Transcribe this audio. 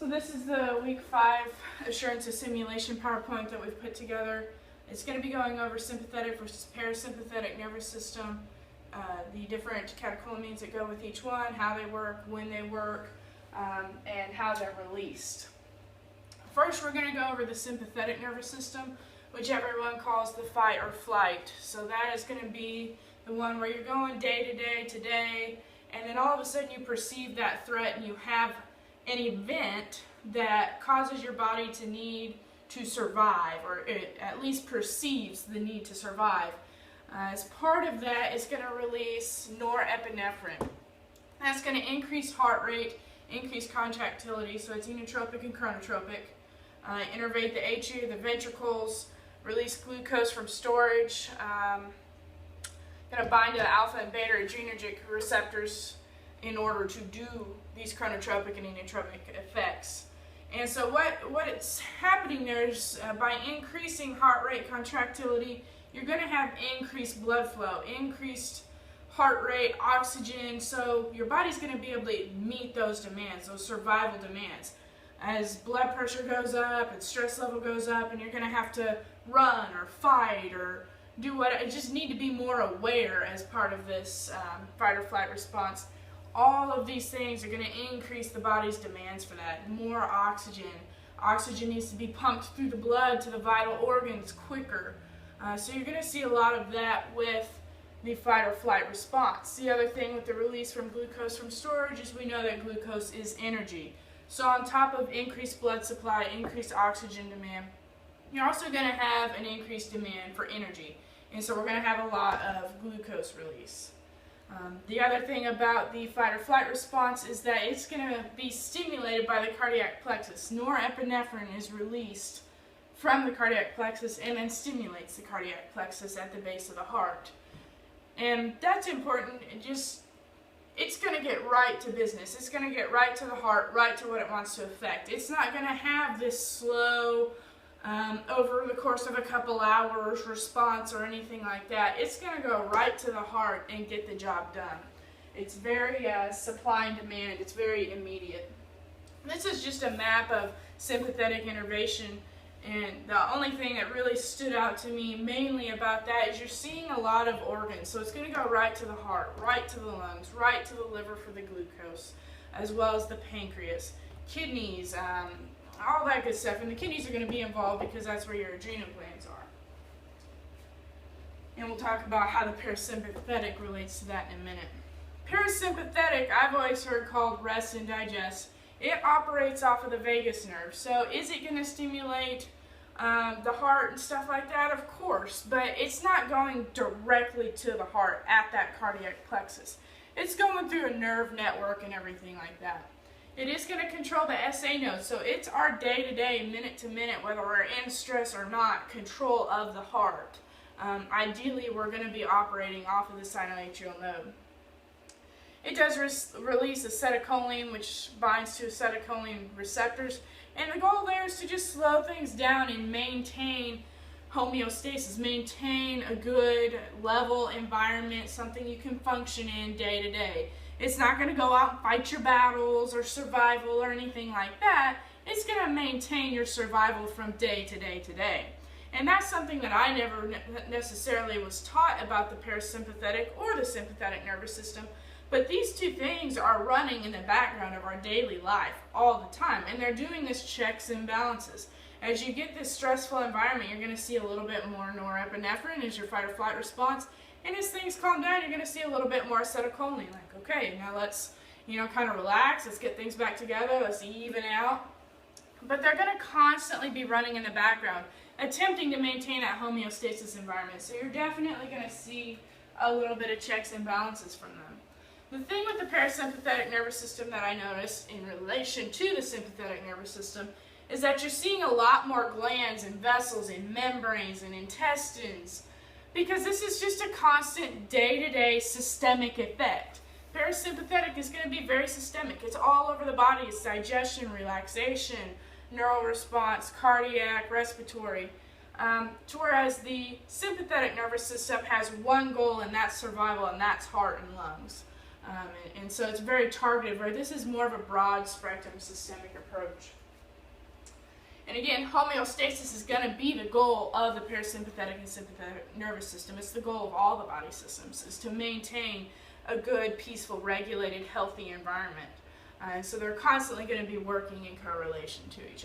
So this is the week 5 assurance assimilation PowerPoint that we've put together. It's going to be going over sympathetic versus parasympathetic nervous system, the different catecholamines that go with each one, how they work, when they work, and how they're released. First, we're going to go over the sympathetic nervous system, which everyone calls the fight or flight. So that is going to be the one where you're going day to day to day, and then all of a sudden you perceive that threat and you have an event that causes your body to need to survive, or it at least perceives the need to survive. As part of that, it's going to release norepinephrine. That's going to increase heart rate, increase contractility, so it's inotropic and chronotropic. Innervate the atria, the ventricles, release glucose from storage. Going to bind to the alpha and beta adrenergic receptors in order to do these chronotropic and inotropic effects. And so what's happening there is by increasing heart rate contractility, you're going to have increased blood flow, increased heart rate, oxygen, so your body's going to be able to meet those demands, those survival demands. As blood pressure goes up and stress level goes up, and you're going to have to run or fight or do what, just need to be more aware as part of this fight or flight response. All of these things are going to increase the body's demands for that. More oxygen. Oxygen needs to be pumped through the blood to the vital organs quicker. So you're going to see a lot of that with the fight or flight response. The other thing with the release from glucose from storage is we know that glucose is energy. So on top of increased blood supply, increased oxygen demand, you're also going to have an increased demand for energy. And so we're going to have a lot of glucose release. The other thing about the fight or flight response is that it's going to be stimulated by the cardiac plexus. Norepinephrine is released from the cardiac plexus and then stimulates the cardiac plexus at the base of the heart. And that's important. It's going to get right to business. It's going to get right to the heart, right to what it wants to affect. It's not going to have this slow, over the course of a couple hours response or anything like that. It's going to go right to the heart and get the job done. It's very supply and demand. It's very immediate. This is just a map of sympathetic innervation, and the only thing that really stood out to me mainly about that is you're seeing a lot of organs. So it's going to go right to the heart, right to the lungs, right to the liver for the glucose, as well as the pancreas, kidneys, all that good stuff. And the kidneys are going to be involved because that's where your adrenal glands are. And we'll talk about how the parasympathetic relates to that in a minute. Parasympathetic, I've always heard called rest and digest. It operates off of the vagus nerve. So is it going to stimulate the heart and stuff like that? Of course, but it's not going directly to the heart at that cardiac plexus. It's going through a nerve network and everything like that. It is going to control the SA node, so it's our day-to-day, minute-to-minute, whether we're in stress or not, control of the heart. Ideally, we're going to be operating off of the sinoatrial node. It does release acetylcholine, which binds to acetylcholine receptors, and the goal there is to just slow things down and maintain homeostasis, maintain a good level environment, something you can function in day to day. It's not going to go out and fight your battles or survival or anything like that. It's going to maintain your survival from day to day to day. And that's something that I never necessarily was taught about the parasympathetic or the sympathetic nervous system. But these two things are running in the background of our daily life all the time. And they're doing this checks and balances. As you get this stressful environment, you're going to see a little bit more norepinephrine as your fight or flight response. And as things calm down, you're going to see a little bit more acetylcholine. Like, okay, now let's, kind of relax. Let's get things back together. Let's even out. But they're going to constantly be running in the background, attempting to maintain that homeostasis environment. So you're definitely going to see a little bit of checks and balances from them. The thing with the parasympathetic nervous system that I noticed in relation to the sympathetic nervous system is that you're seeing a lot more glands and vessels and membranes and intestines, because this is just a constant day-to-day systemic effect. Parasympathetic is going to be very systemic. It's all over the body. It's digestion, relaxation, neural response, cardiac, respiratory. Whereas the sympathetic nervous system has one goal, and that's survival, and that's heart and lungs. And so it's very targeted, where this is more of a broad spectrum systemic approach. And again, homeostasis is going to be the goal of the parasympathetic and sympathetic nervous system. It's the goal of all the body systems, is to maintain a good, peaceful, regulated, healthy environment. So they're constantly going to be working in correlation to each other.